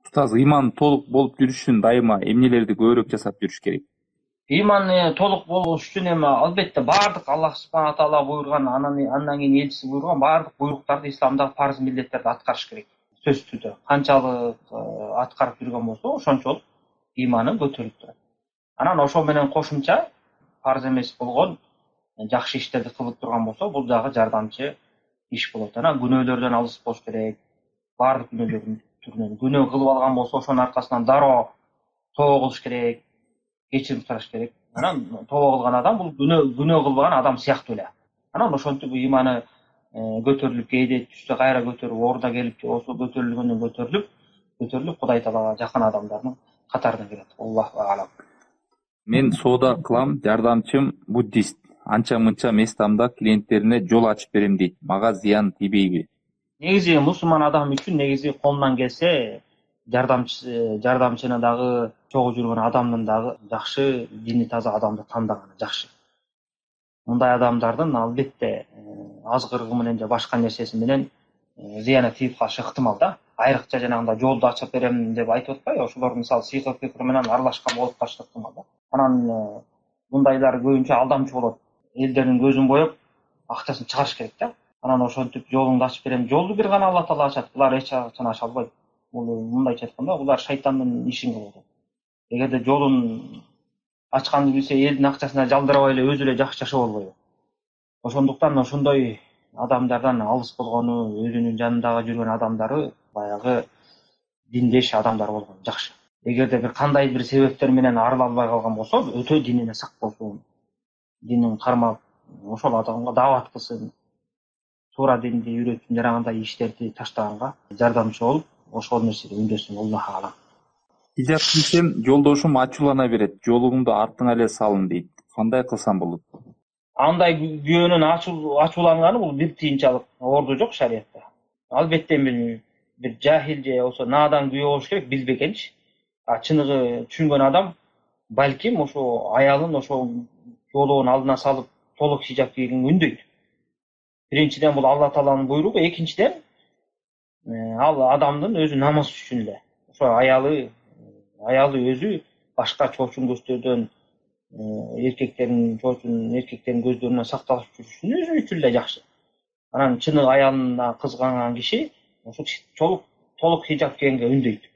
Устаз, ыйман толук болуп жүрүш үчүн дайыма эмнелерди көбүрөөк жасап жүрүш керек? Иман толук болуш үчүн эми албетте баардык Аллах субхана таала буйруган, андан кийин элчиси буйруган баардык буйруктарды исламдагы парыз милдеттерди аткарыш керек. Сөзсүз түрдө канчалык аткарып жүргөн болсо, ошончолук иманы көтөрүлүп турат. Анан ошол менен кошумча парыз эмес болгон жакшы иштерди кылып турган болсо, бул дагы жардамчы иш болот. Анан күнөөлөрдөн алыс болуш керек. Баардык күнөөлөрдүн түрүнөн күнөө кылып алган болсо, ошонун аркасынан дароо тоба кылыш керек, кечирим сураш керек. Анан тоба кылган адам бул күнөө кылбаган адам сыяктуу эле. Анан ошентип ыйманы көтөрүлүп, кээде түштө кайра көтөрүп, орда келип же болбосо көтөрүлгөндөн көтөрүлүп Кудай таалага жакын адамдардын катарына кирет. Аллаху аалам. Мен соода кылам, жардамчым буддист. Анча мынча местамда клиенттерине жол ачып берем дейт. Мага зыян тийбейби? Негизи мусулман адам үчүн негизи колунан келсе жардамчыны дагы чогуу жүргөн адамдын дагы жакшы, дини таза адамды тандаганы жакшы. Мындай адамдардын албетте азгырыгы менен же башка нерсеси менен зыяны тийип калышы ыктымал да. Айрыкча жанагындай жолду ачып берем деп айтып атпайбы? Ошолор мисалы сыйкы пикир менен аралашкан болуп калышы ыктымал да. Анан мындайлар көбүнчө алдамчы болот. Элдердин көзүн боеп, акчасын чыгарыш керек да. Анан ошентип жолуңду ачып берем. Жолду бир гана Алла таала ачат. Булар эч качан аша албайт. Бул мындайча айтканда, булар шайтандын ишин кылып атат. Эгерде жолун ачканды билсе, элдин акчасына жалдырабай эле өзү эле жакшы жашап албайбы? Ошондуктан ошондой адамдардан алыс болгону, өзүнүн жанындагы жүргөн адамдары баягы диндеш адамдар болгон жакшы. Эгерде бир кандай бир себептер менен арыла албай калган болсо, өтө динине сак болсун. Динин кармап, ошол адамга даават кылсын. Туура динди үйрөтүп, жарагандай иштерди таштаганга жардамчы болуп, ошол нерсеге үндөсүн. Аллах аалам. Хижап кийсем, жолдошум ачуулана берет. Жолуңду артыңа эле салын дейт. Кандай кылсам болот? Андай күйөөнүн ачууланганы бул бир тыйынчалык орду жок шариятта. Албетте бир жахил же болсо наадан күйөө болуш керек, билбегенчи. Чыныгы түшүнгөн адам балким ошо аялын ошол жолоонун алдына салып, толук хижап кийгенге үндөйт. Биринчиден бул Алла тааланын буйругу, экинчиден ал адамдын өзү намаз үчүн эле. Ошо аялы өзү башка чоочун көздөрдөн, эркектердин көздөрүнөн сакталып жүрүшүн өзү үчүн эле жакшы. Анан чыныгы аялына кызганган киши ошо толук хижап кийгенге үндөйт.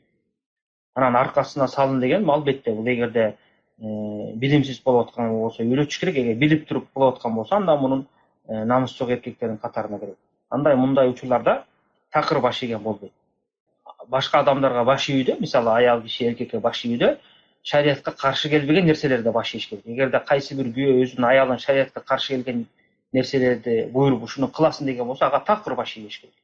Анан аркасына салын деген албетте бул эгерде билимсиз болуп аткан болсо үйрөтүш керек. Эгер билип туруп кылып аткан болсо, анда мунун намыс жок эркектердин катарына кирет. Мындай учурларда такыр баш ийген болбойт. Башка адамдарга баш ийүүдө, мисалы аял киши эркекке баш ийүүдө шариятка каршы келбеген нерселерде баш ийиш керек. Эгерде кайсы бир күйөө өзүнүн аялын шариятка каршы келген нерселерди буйруп, ушуну кыласың деген болсо, ага такыр баш ийиш керек.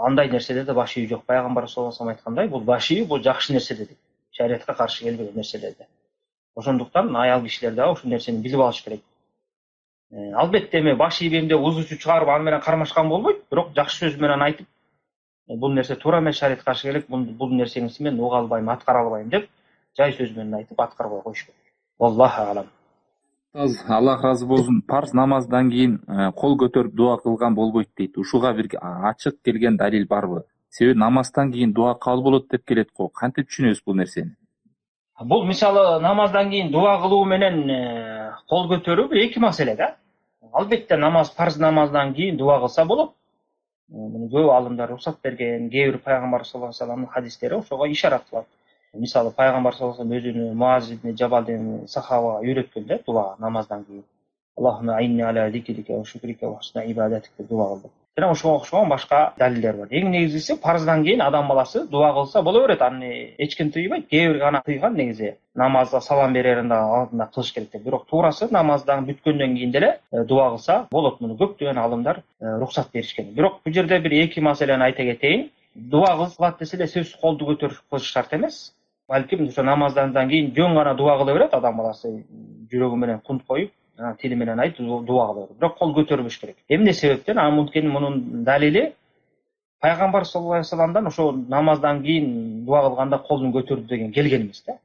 Андай нерселерде баш ийүү жок. Пайгамбар саллаллаху алейхи ва саллям айткандай, бул баш ийүү бул жакшы нерсе деди. Шариятка каршы келбеген нерселерде. Ошондуктан аял кишилер дагы ушул нерсени билип алыш керек. Албетте эми баш ийбейм деп узучу чыгарып аны менен кармашкан болбойт, бирок жакшы сөз менен айтып, бул нерсе туура эмес, шариятка каршы келет, бул нерсеңизди мен уга албайм, аткара албайм деп жай сөз менен айтып аткарбай коюш керек. Аллаху аалам. Аллах ыраазы болсун. Парз намаздан кийин кол көтөрүп дуа кылган болбойт дейт. Ушуга бир ачык келген далил барбы? Себеби намаздан кийин дуа кабыл болот деп келет го. Кантип түшүнөбүз бул нерсени? Бул мисалы намаздан кийин дуа кылуу менен кол көтөрүү бир эки маселе да. Албетте парз намаздан кийин дуа кылса болот. Муну көп алымдар уруксат берген, кээ бир пайгамбар саллаллаху алейхи ва салламдын хадистери ошого ишарат кылат. Мисалы пайгамбар саллаллаху алейхи ва саллям өзүнүн Муаз ибн Жабалдын сахабага үйрөткөн да дуа намаздан кийин. Аллахума инни аля зикрика ва шукрика ва хусна ибадатик деп дуа кылды. Жана ошого окшогон башка далилдер бар. Эң негизгиси парздан кийин адам баласы дуа кылса боло берет. Аны эч ким тыйбайт. Кээ бир гана тыйган негизи намазда салам берерин да алдында кылыш керек деп. Бирок туурасы намаздан бүткөндөн кийин деле дуа кылса болот. Муну көптөгөн алымдар уруксат беришкен. Бирок бул жерде бир эки маселени айта кетейин. Дуа кылат десе эле сөзсүз колду көтөрүп кылыш шарт эмес. Балким ошо намаздан кийин жөн гана дуа кыла берет адам баласы, жүрөгү менен кунт коюп, тили менен айтып дуа кыла берет. Бирок кол көтөрбөш керек. Эмне себептен? Мунун далили пайгамбар саллаллаху алейхи ва салламдан ошо намаздан кийин дуа кылганда колун көтөрдү деген келген эмес да.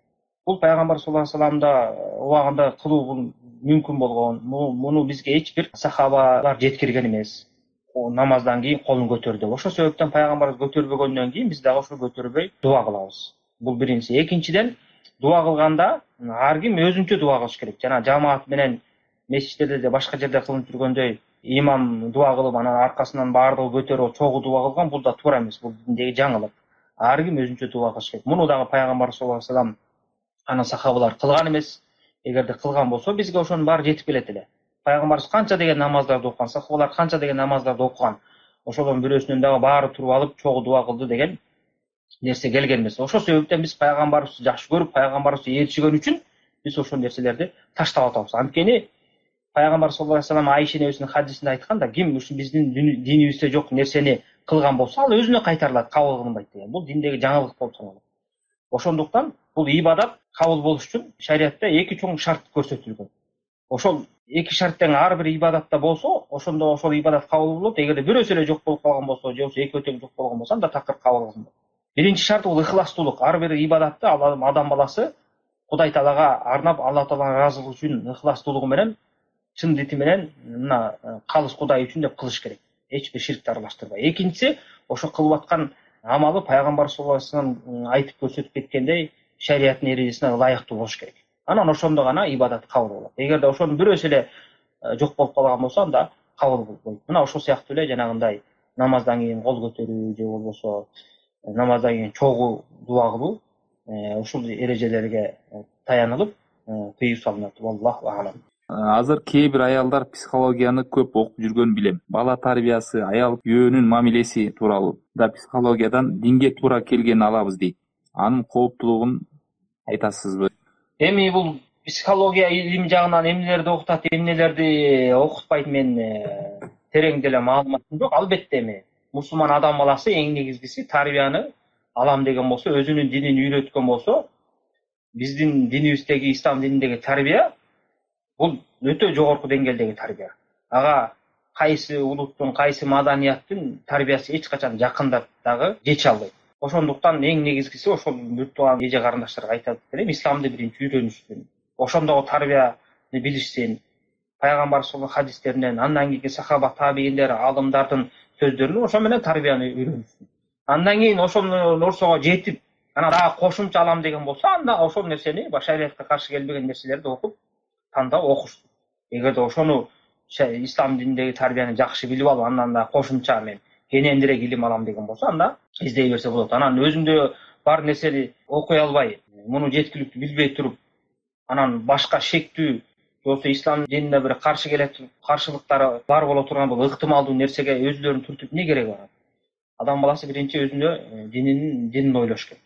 Бул пайгамбар саллаллаху алейхи ва салламда убагында кылуу мүмкүн болгон. Муну бизге эч бир сахабалар жеткирген эмес. намаздан кийин колун көтөр деп. Ошол себептен пайгамбарыбыз көтөрбөгөндөн кийин биз дагы ошол көтөрбөй дуа кылабыз. Бул биринчиси. Экинчиден, дуа кылганда ар ким өзүнчө дуа кылыш керек. Жана жамаат менен мечиттерде же башка жерде кылынып жүргөндөй имам дуа кылып анан аркасынан баардыгы көтөрүп чогуу дуа кылган, бул да туура эмес. Бул диндеги жаңылык. Ар ким өзүнчө дуа кылыш керек. Муну дагы пайгамбар саллаллаху алейхи вассалам анын сахабалары кылган эмес. Эгерде кылган болсо бизге ошонун баары жетип келет эле. Пайгамбарыбыз канча деген намаздарды окуган, сахабалар канча деген намаздарды окуган. Ошолордун бирөөсүнөн дагы баары туруп алып чогуу дуа кылды деген нерсе келген эмес. Ошол себептен биз пайгамбарыбызды жакшы көрүп, пайгамбарыбызды ээрчигөн үчүн биз ошол нерселерди таштап атабыз. Анткени пайгамбар саллаллаху алейхи вассалам Айша небесинин хадисинде айткан ким ушу биздин динибизде жок нерсени кылган болсо, ал өзүнө кайтарылат, кабыл кылынбайт деген. Бул диндеги жаңылык болуп саналат. Ошондуктан бул ибадат кабыл болуш үчүн шариатта эки чоң шарт көрсөтүлгөн. Ошол эки шарттын ар бир ибадатта болсо, ошондо ошол ибадат кабыл болот. Эгерде бирөөсү эле жок болуп калган болсо, же болбосо экөө тең жок болгон болсо, анда такыр кабыл кылынбайт. Биринчи шарт бул ихластуулук. Ар бир ибадатты адам баласы Кудай Таалага арнап, Алла Тааланын ыраазылыгы үчүн ихластуулугу менен, чын дити менен мына калыс Кудай үчүн деп кылыш керек. Эч бир ширкти аралаштырбай. Экинчиси, ошо кылып аткан амалы пайгамбар саллаллаху алейхи вассалам айтып көрсөтүп кеткендей шариаттын эрежесине ылайыктуу болуш керек. Анан ошондо гана ибадат кабыл болот. Эгерде ошонун бирөөсү эле жок болуп калган болсо, анда кабыл болбойт. Мына ошол сыяктуу эле жанагындай намаздан кийин кол көтөрүү же болбосо намаздан кийин чогуу дуа кылуу ушул эрежелерге таянылып тыюу салынат. Аллаху а'лам. Азыр кээ бир аялдар психологияны көп окуп жүргөнүн билем. Бала тарбиясы, аял күйөөнүн мамилеси тууралуу да психологиядан динге туура келгенин алабыз дейт. Анын кооптуулугун айтасызбы? Эми бул психология илими жагынан эмнелерди окутат, эмнелерди окутпайт, мен терең деле маалыматым жок. Албетте эми мусулман адам баласы эң негизгиси тарбияны алам деген болсо, өзүнүн динин үйрөткөн болсо, биздин динибиздеги, ислам дининдеги тарбия бул өтө жогорку деңгээлдеги тарбия. Ага кайсы улуттун, кайсы маданияттын тарбиясы эч качан жакындап дагы жете албайт. Ошондуктан эң негизгиси ошол бүт тууган эже карындаштарга айтат элем, исламды биринчи үйрөнүшсүн. Ошондогу тарбияны билишсин. Пайгамбар саллаллаху хадистеринен, андан кийинки сахаба, табииндер, алымдардын сөздөрүнөн ошо менен тарбияны үйрөнүшсүн. Андан кийин ошол нерсеге жетип, анан дагы кошумча алам деген болсо, анда ошол нерсени шариатка каршы келбеген нерселерди окуп тандап окушсун. Эгерде ошону ислам динидеги тарбияны жакшы билип алып, андан да кошумча мен кенендирээк илим алам деген болсо, анда издей берсе болот. Анан өзүндө бар нерсени окуй албай, муну жеткиликтүү билбей туруп, анан башка шектүү, болсо ислам динине бир каршы келет, каршылыктары бар боло турган бул ыктымалдуу нерсеге өзүлөрүн түртүп эмне кереги бар? Адам баласы биринчи өзүнө динин ойлош керек.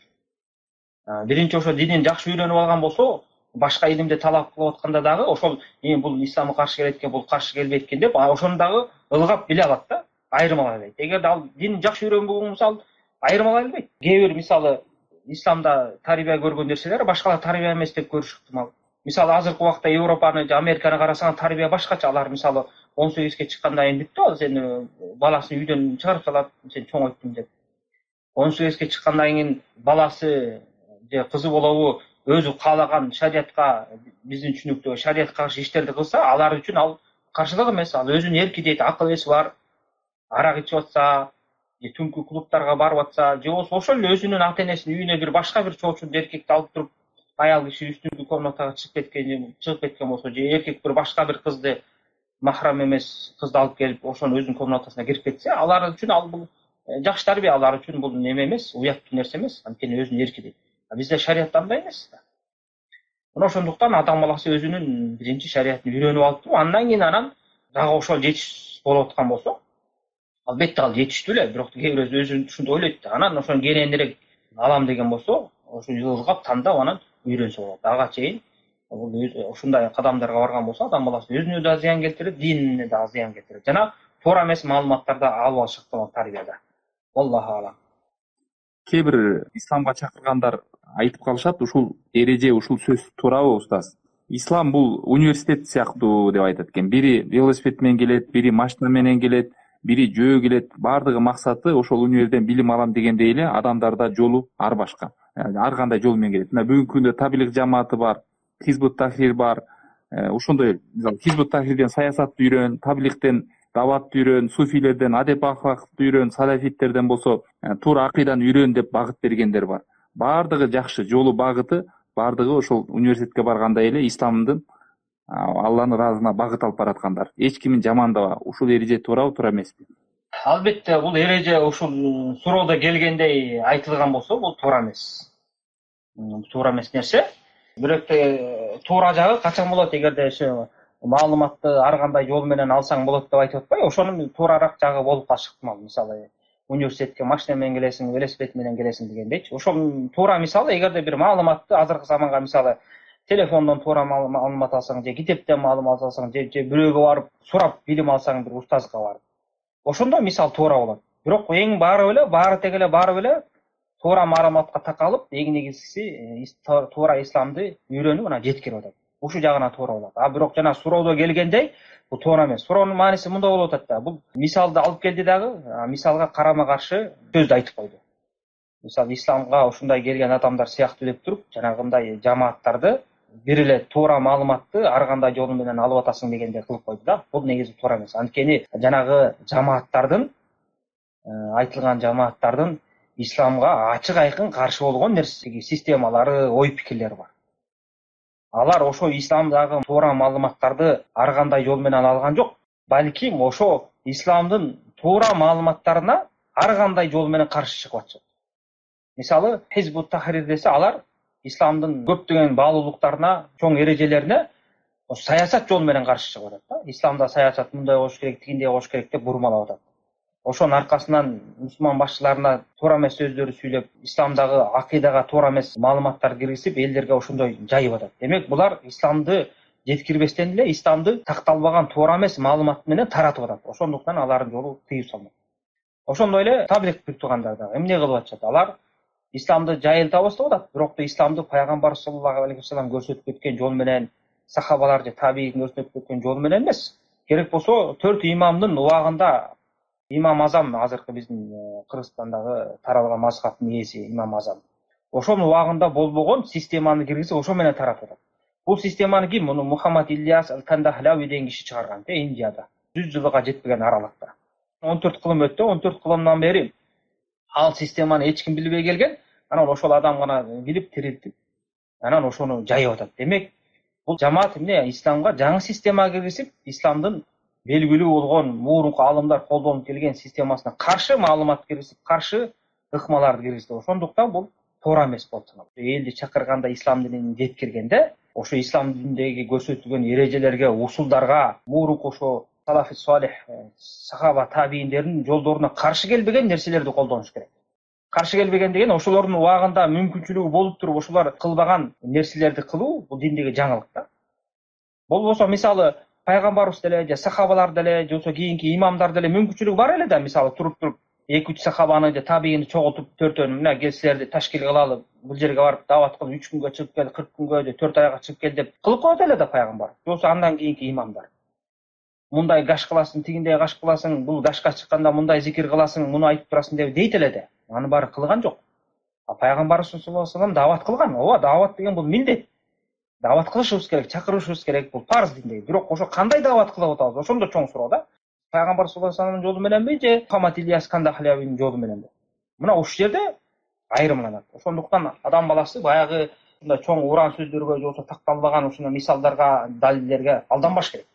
Биринчи ошо динин жакшы үйрөнүп алган болсо, башка илимди талап кылып атканда дагы ошол бул исламга каршы келет экен, бул каршы келбейт экен деп, ошону дагы ылгап биле алат да, айырмалай алат. Эгерде ал динин жакшы үйрөнбөгөн болсо, ал айырмалай албайт. Кээ бир мисалы исламда тарбия көргөн нерселер башкалар тарбия эмес деп көрүшү ыктымал. Мисалы азыркы убакта Европаны же Американы карасаң, тарбия башкача. Алар мисалы 18ге чыккандан кийин бүттү, ал сени баласын үйдөн чыгарып салат, сен чоңойттуң деп. 18ге чыккандан кийин баласы же кызы болобу өзү каалаган шариатка, биздин түшүнүктөгү шариатка каршы иштерди кылса, алар үчүн ал каршылык эмес. Ал өзүнүн эркидейт, акыл эси бар, арак ичип атса, же түнкү клубтарга барып атса, же болбосо ошол эле өзүнүн ата энесинин үйүнө бир башка бир чоочун эркекти алып туруп, аял киши үстүнкү комнатага чыгып кеткен болсо, же эркек бир башка бир кызды, махрам эмес кызды алып келип, ошонун өзүнүн комнатасына кирип кетсе, алар үчүн ал бул жакшы тарбия, алар үчүн бул неме эмес, уяттуу нерсе эмес, анткени өзүнүн эркидейт. Бизде шариатта андай эмес. Мына ошондуктан адам баласы өзүнүн биринчи шариатын үйрөнүп алып туруп, андан кийин анан дагы ошол жетиш болуп аткан болсо, албетте ал жетиштүү эле, бирок кээ бир өзүн ушундай ойлойт да. Анан ошону кененирээк алам деген болсо, ошо ылгап тандап анан үйрөнсө болот. Ага чейин ушундай кадамдарга барган болсо, адам баласы өзүнө да зыян келтирет, динине да зыян келтирет. Жана туура эмес маалыматтарды алып алыш ыктымал тарбияда. Аллаху а'лам. Кээ бир исламга чакыргандар айтып калышат, ушул эреже, ушул сөз туурабы устаз? Ислам бул университет сыяктуу деп айтат экен. Бири велосипед менен келет, бири машина менен келет, бири жөө келет. Бардыгы максаты ошол универден билим алам дегендей эле, адамдарда жолу ар башка. Ар кандай жол менен келет. Мына бүгүнкү күндө таблиг жамааты бар, Хизбут Тахрир бар. Ошондой, мисалы Хизбут Тахрирден саясатты үйрөн, таблигтен даватты үйрөн, суфилерден адеп ахлакты үйрөн, салафиттерден болсо туура акыйданы үйрөн деп багыт бергендер бар. Баардыгы жакшы, жолу багыты баардыгы ошол университетке барганда эле исламдын Алланын ыраазына багыт алып бараткандар. Эч кимин жамандаба. Ушул эреже туурабы, туура эмеспи? Албетте бул эреже ушул суроодо келгендей айтылган болсо бул туура эмес. Туура эмес нерсе. Бирок туура жагы качан болот, эгерде ошо маалыматты ар кандай жол менен алсаң болот деп айтып атпайбы? Ошонун туурараак жагы болуп калышы ыктымал. Мисалы университетке машина менен келесиң, велосипед менен келесиң дегендейчи. Ошол туура, мисалы эгерде бир маалыматты азыркы заманга мисалы телефондон туура маалымат алсаң, же китептен маалымат алсаң, же бирөөгө барып сурап билим алсаң, бир устазга барып, ошондо мисал туура болот. Бирок эң баары тег эле барып эле туура маалыматка такалып, эң негизгиси туура исламды үйрөнүп анан жеткирип атат. Ушул жагына туура болот. Бирок жана суроодо келгендей бул туура эмес. Суроонун мааниси мындай болуп атат да. Бул мисалды алып келди дагы, мисалга карама каршы сөздү айтып койду. Мисалы исламга ушундай келген адамдар сыяктуу деп туруп, жанагындай жамааттарды бир эле туура маалыматты ар кандай жол менен алып атасың дегендей кылып койду да. Бул негизи туура эмес. Анткени жанагы жамааттардын, айтылган жамааттардын исламга ачык айкын каршы болгон нерсе, системалары, ой пикирлери бар. Алар ошо исламдагы туура маалыматтарды ар кандай жол менен алган жок, балким ошо исламдын туура маалыматтарына ар кандай жол менен каршы чыгып атышат. Мисалы Хизбут Тахрир десе, алар исламдын көптөгөн баалуулуктарына, чоң эрежелерине саясат жол менен каршы чыгып атат да. Исламда саясат мындай болуш керек, тигиндей болуш керек деп бурмалап атат. Ошонун аркасынан мусулман башчыларына туура эмес сөздөрдү сүйлөп, исламдагы акыйдага туура эмес маалыматтар киргизип, элдерге ошондой жайып атат. Демек, булар исламды жеткирбестен эле исламды такталбаган туура эмес маалымат менен таратып атат. Ошондуктан алардын жолу тыйып салынат. Ошондой эле таблиг туугандар дагы эмне кылып атышат? Алар исламды жайылта баштап атат, бирок исламды пайгамбар саллаллаху алейхи вассалам көрсөтүп кеткен жол менен, сахабалар же табиин көрсөтүп кеткен жол менен эмес. Керек болсо 4 имамдын убагында Имам Азам, азыркы биздин Кыргызстандагы таралган мазхабтын ээси Имам Азам, ошонун убагында болбогон системаны киргизип, ошо менен таратып атат. Бул системаны ким? Муну Мухаммад Ильяс Аль-Кандахлави деген киши чыгарган, Индияда. 100 жылга жетпеген аралыкта. 14 кылым өттү, 14 кылымдан бери ал системаны эч ким билбей келген. Анан ошол адам гана билип, тирилтип, анан ошону жайып атат. Демек, бул жамаат эмне? Исламга жаңы система киргизип, исламдын белгилүү болгон мурунку алымдар колдонуп келген системасына каршы маалымат киргизип, каршы ыкмаларды киргизди. Ошондуктан бул туура эмес болуп саналат. Элди чакырганда ислам динин жеткиргенде, ошо ислам динидеги көрсөтүлгөн эрежелерге, усулдарга, мурунку ошо салафи салих, сахаба, табииндердин жолдоруна каршы келбеген нерселерди колдонуш керек. Каршы келбеген деген ошолордун убагында мүмкүнчүлүгү болуп туруп, ошолор кылбаган нерселерди кылуу бул диндеги жаңылык да. Болбосо мисалы пайгамбарыбыз деле, же сахабалар деле, же кийинки имамдар деле мүмкүнчүлүгү бар эле да, мисалы туруп 2-3 сахабаны же табиини чогултуп, 4-өн мына силерди ташкил кылалы, бул жерге барып дават кылып 3 күнгө чыгып кел, 40 күнгө же 4 айга чыгып кел деп кылып коет эле да пайгамбар. Же андан кийинки имамдар. Мындай гаш кыласың, тигиндей гаш кыласың, бул гашка чыкканда мындай зикир кыласың, муну айтып турасың деп дейт эле да. Аны баары кылган жок. Пайгамбарыбыз саллаллаху алейхи вассалам дават кылган. Ооба, дават деген бул милдет. Дават кылышыбыз керек, чакырышыбыз керек, бул парз диндеги. Бирок ошо кандай дават кылып атабыз? Ошондо чоң суроо да. Пайгамбар саллаллаху алейхи вассаламдын жолу мененби, же Мухаммад Ильяс Кандахлявинин жолу мененби? Мына ушул жерде айырмаланат. Ошондуктан адам баласы баягы мындай чоң уран сөздөргө же такталбаган ушундай мисалдарга, далилдерге алданбаш керек.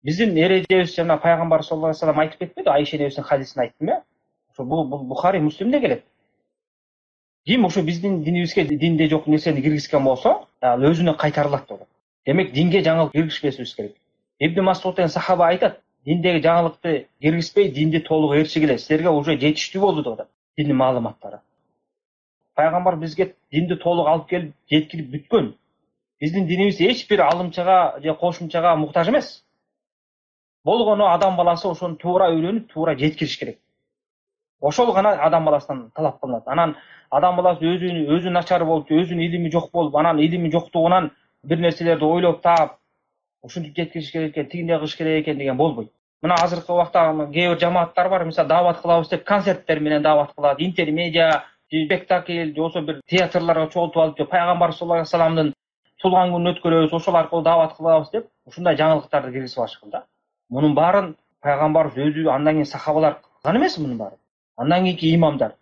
Биздин эрежебиз жана пайгамбар саллаллаху алейхи вассалам айтып кетпеди, Айша энебиздин хадисин айттым э? Ошо бул Бухари, Муслимде келет. Ким ошо биздин динибизге динде жок нерсени киргизген болсо, ал өзүнө кайтарылат деп. Демек, динге жаңылык киргизбешибиз керек. Ибн Масуд деген сахаба айтат, диндеги жаңылыкты киргизбей, динди толук ээрчигиле, силерге уже жетиштүү болду деп атат, диндин маалыматтары. Пайгамбар бизге динди толук алып келип, жеткирип бүткөн. Биздин динибиз эч бир алымчага же кошумчага муктаж эмес. Болгону адам баласы ошону туура үйрөнүп, туура жеткириш керек. Ошол гана адам баласынан талап кылынат. Анан адам баласы өзү начар болуп, өзүнүн илими жок болуп, анан илими жоктугунан бир нерселерди ойлоп таап, ушинтип жеткириш керек экен, тигиндей кылыш керек экен деген болбойт. Мына азыркы убакта кээ бир жамааттар бар, мисалы дават кылабыз деп концерттер менен дават кылат, интермедиа, спектакль, же бир театрларга чогултуп алып, же пайгамбар саллаллаху алейхи вассаламдын туулган күнүн өткөрөбүз, ошол аркылуу дават кылабыз деп, ушундай жаңылыктарды киргизип алышкан да. Мунун баарын пайгамбарыбыз өзү андан кийин сахабалар кылган эмеспи мунун баарын? Андан кийинки имамдар.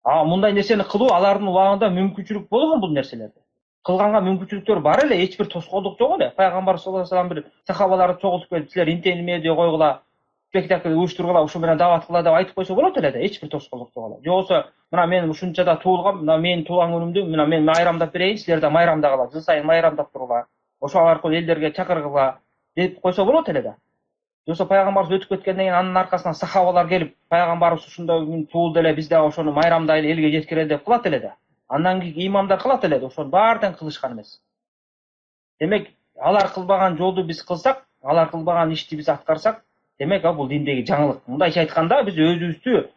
Мындай нерсени кылуу алардын убагында мүмкүнчүлүк болгон бул нерселерди. Кылганга мүмкүнчүлүктөр бар эле, эч бир тоскоолдук жок эле. Пайгамбар саллаллаху алейхи вассалам бир сахабаларды чогултуп келип, силер интелмеде койгула, спектакль уюштургула, ушу менен дават кыла деп айтып койсо болот эле да, эч бир тоскоолдук жок эле. Же болбосо, мына мен ушунчада туулгам, мына менин туулган күнүмдү мына мен майрамдап берейин, силер да майрамдагыла, жыл сайын майрамдап тургула, ошол аркылуу элдерге чакыргыла деп койсо болот эле да. Же болбосо пайгамбарыбыз өтүп кеткенден кийин анын аркасынан сахабалар келип, пайгамбарыбыз ушундай күн туулду эле, биз дагы ошону майрамдайлы, элге жеткирели деп кылат эле да. Андан кийин имамдар кылат эле да, ошонун баары тең кылышкан эмес. Демек, алар кылбаган жолду биз кылсак, алар кылбаган ишти биз аткарсак, демек бул диндеги жаңылык. Мындайча айтканда, биз өзүбүздү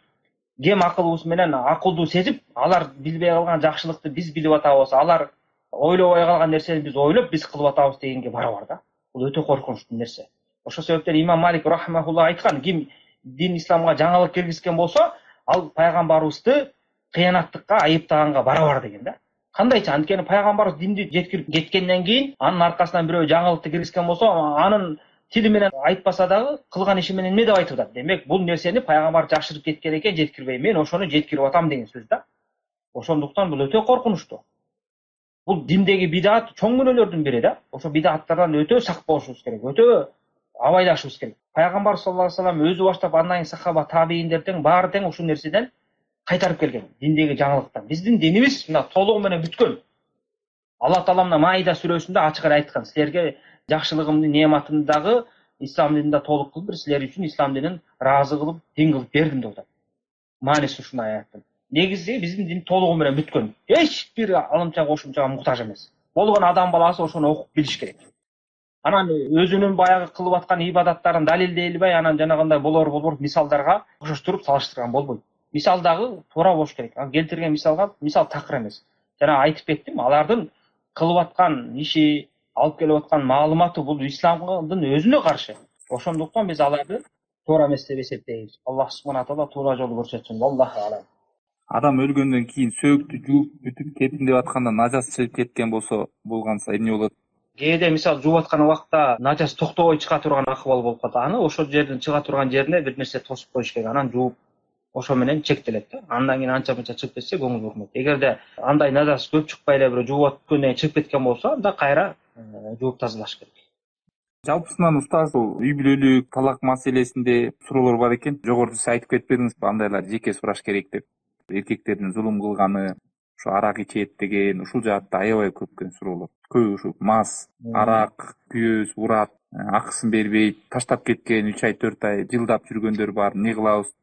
кем акылыбыз менен акылдуу сезип, алар билбей калган жакшылыкты биз билип атабыз, алар ойлобой калган нерсени биз ойлоп, биз кылып атабыз дегенге барабар да. Бул өтө коркунучтуу нерсе. Ошол себептен имам Малик рахмахулла айткан, ким дин исламга жаңылык киргизген болсо, ал пайгамбарыбызды кыянаттыкка айыптаганга барабар деген да. Кандайча, анткени пайгамбарыбыз динди жеткирип кеткенден кийин, анын аркасынан бирөө жаңылыкты киргизген болсо, анын тили менен айтпаса дагы кылган иши менен эмне деп айтып атат? Демек, бул нерсени пайгамбар жашырып кеткен экен, жеткирбей, мен ошону жеткирип атам деген сөз да. Ошондуктан бул өтө коркунучтуу. Бул диндеги бидат чоң мүнөлөрдүн бири да. Ошо бидаттардан өтө сак болушубуз керек, өтө абайлашыбыз керек. Пайгамбар саллаллаху алейхи вассалам өзү баштап андан кийин сахаба, табииндер тең баары тең ушул нерседен кайтарып келген, диндеги жаңылыктан. Биздин динибиз мына толугу менен бүткөн. Алла Таала мына Маида сүрөсүндө ачык эле айткан, силерге жакшылыгымды, неаматымды дагы ислам дининде толук кылып, силер үчүн ислам динин ыраазы кылып, дин кылып бердим деп атат. Мааниси ушундай аяттын. Негизи биздин дин толугу менен бүткөн. Эч бир алымча кошумчага муктаж эмес. Болгон адам баласы ошону окуп билиш керек. Анан өзүнүн баягы кылып аткан ибадаттарын далилдей албай, анан жанагындай болор мисалдарга кошоштуруп салыштырган болбойт. Мисал дагы туура болуш керек. Келтирген мисал такыр эмес. Жана айтып кеттим, алардын кылып аткан иши, алып келип аткан маалыматы бул исламдын өзүнө каршы. Ошондуктан биз аларды туура эмес деп эсептейбиз. Аллах субхана таала туура жолду көрсөтсүн. Аллаху алам. Адам өлгөндөн кийин сөөгүктү жууп бүтүп кетин деп атканда нажас чыгып кеткен болсо болгонса эмне болот? Кээде мисал жууп аткан убакта нажас токтобой чыга турган акыбал болуп калат. Аны ошол жерден чыга турган жерине бир нерсе тосуп коюш керек. Анан жууп ошо менен чектелет да. Андан кийин анча мынча чыгып кетсе көңүл бурмайт. Эгерде андай нажас көп чыкпай эле бир жууп аткандан чыгып кеткен болсо, анда кайра жууп тазалаш керек. Жалпысынан устаз, үй бүлөлүк, талак маселесинде суроолор бар экен. Жогоруда сиз айтып кетпедиңизби, андайлар жеке сураш керек деп. Эркектердин зулум кылганы, ушу арак ичет деген, ушул жаатта аябай көп экен суроолор. Көбү ушу мас, арак, күйөөс, урат, акысын бербейт, таштап кеткен 3 ай 4 ай жылдап жүргөндөр бар, эмне кылабыз?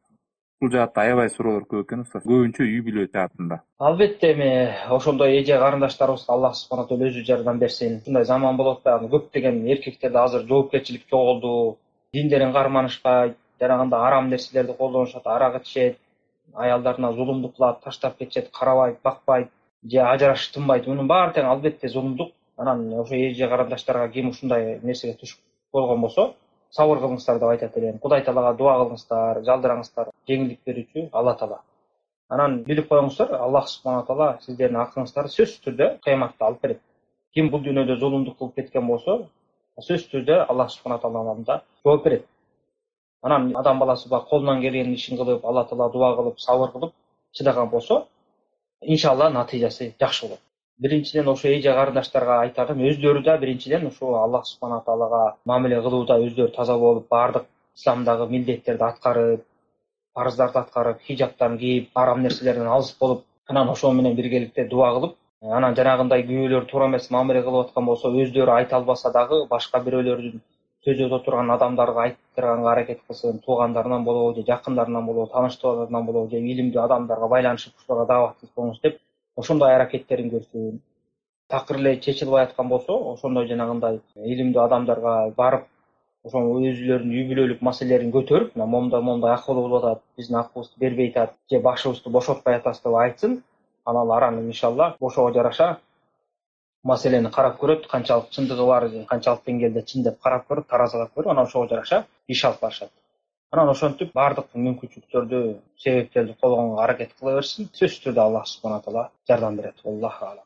Бул жаатта аябай суроолор көп экен устаз. Көбүнчө үй бүлө жаатында. Албетте, эми ошондой эже карындаштарыбызга Аллах субхана таала өзү жардам берсин. Ушундай заман болот да, көптөгөн эркектерде азыр жоопкерчилик жоголду, диндерин карманышпайт, жанагындай арам нерселерди колдонушат, арак ичет, аялдарына зулумдук кылат, таштап кетишет, карабайт, бакпайт, же ажырашып тынбайт. Мунун баары тең албетте зулумдук. Анан ошо эже карындаштарга ким ушундай нерсеге туш болгон болсо, сабыр кылыңыздар деп айтат элем. Кудай Таалага дуа кылыңыздар, жалдыраңыздар, жеңилдик берүүчү Алла Таала. Анан билип коюңуздар, Аллах субхана таала сиздердин акыңыздарды сөзсүз түрдө кыяматта алып берет. Ким бул дүйнөдө зулумдук кылып кеткен болсо, сөзсүз түрдө Аллах субхана таала алдында жооп берет. Анан адам баласы колунан келген ишин кылып, Алла Таала дуа кылып, сабыр кылып чыдаган болсо, иншалла натыйжасы жакшы болот. Биринчиден ошо эже карындаштарга айтарым, өздөрү да биринчиден ошо Аллах субхана таалага мамиле кылууда өздөрү таза болуп, баардык исламдагы милдеттерди аткарып, парыздарды аткарып, хижаптарын кийип, арам нерселерден алыс болуп, анан ошо менен биргеликте дуа кылып, анан жанагындай күйөөлөр туура эмес мамиле кылып аткан болсо, өздөрү айта албаса дагы башка бирөөлөрдүн сөзү отурган адамдарга айттырганга аракет кылсын, туугандарынан болобу, же жакындарынан болобу, тааныштарынан болобу, же илимдүү адамдарга байланышып ушуларга даават кылсаңыз деп ошондой аракеттерин көрсүн. Такыр эле чечилбай аткан болсо, ошондой жанагындай илимдүү адамдарга барып, ошо өзүлөрүнүн үй бүлөлүк маселелерин көтөрүп, момундай акыбыл болуп атат, биздин акыбызды бербей атат, же башыбызды бошотпай атасыз деп айтсын. Анан араны иншалла ошого жараша маселени карап көрөт, канчалык чындыгы бар, канчалык деңгээлде чын деп карап көрөт, таразылап көрүп, анан ошого жараша иш алып барышат. Анан ошентип баардык мүмкүнчүлүктөрдү, себептерди колгонго аракет кыла берсин. Сөзсүз түрдө Аллах субхана таала жардам берет. Аллаху алам.